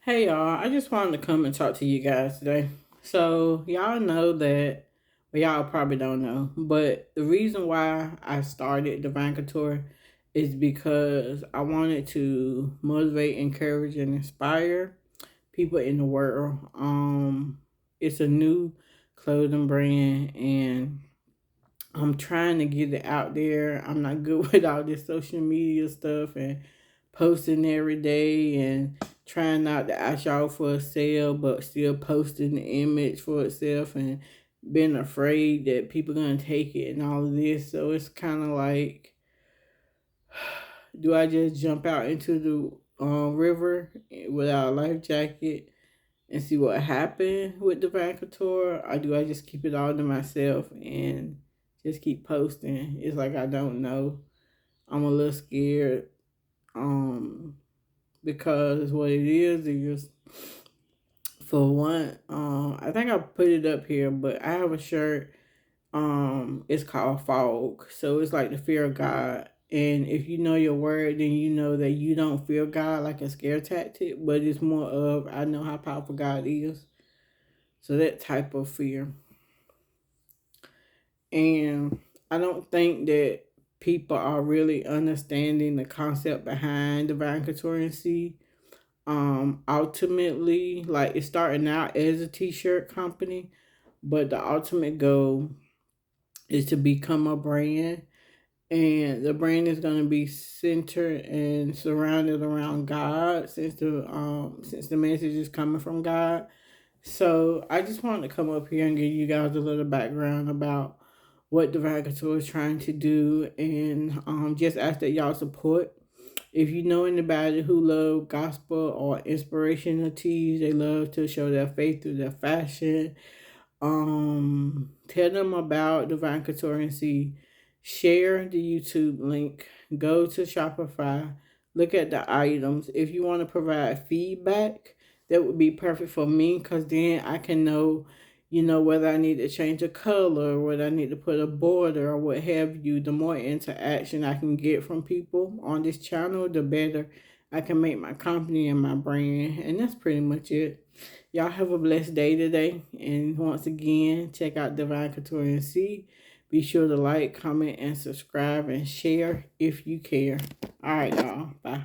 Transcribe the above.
Hey y'all, I just wanted to come and talk to you guys today. So, y'all know that, well, y'all probably don't know, but the reason why I started Divine Couture is because I wanted to motivate, encourage, and inspire people in the world. It's a new clothing brand, and I'm trying to get it out there. I'm not good with all this social media stuff and posting every day and trying not to ask y'all for a sale, but still posting the image for itself and being afraid that people gonna take it and all of this. So it's kind of like, do I just jump out into the river without a life jacket and see what happened with Divine Couture, or do I just keep it all to myself and just keep posting? It's like I don't know. I'm a little scared. Um, because what it is for one, I think I put it up here, but I have a shirt. It's called Fog, so it's like the fear of God. And if you know your word, then you know that you don't fear God like a scare tactic, but it's more of I know how powerful God is. So that type of fear. And I don't think that people are really understanding the concept behind Divine Couture NC. Ultimately, like it's starting out as a t-shirt company, but the ultimate goal is to become a brand, and the brand is going to be centered and surrounded around God, since the message is coming from God. So I just wanted to come up here and give you guys a little background about what Divine Couture is trying to do, and just ask that y'all support. If you know anybody who love gospel or inspirational teas, they love to show their faith through their fashion. Tell them about Divine Couture and see. Share the YouTube link. Go to Shopify. Look at the items. If you want to provide feedback, that would be perfect for me, because then I can know, whether I need to change a color, or whether I need to put a border or what have you. The more interaction I can get from people on this channel, the better I can make my company and my brand. And that's pretty much it. Y'all have a blessed day today. And once again, check out Divine Couture NC. Be sure to like, comment, and subscribe and share if you care. All right, y'all. Bye.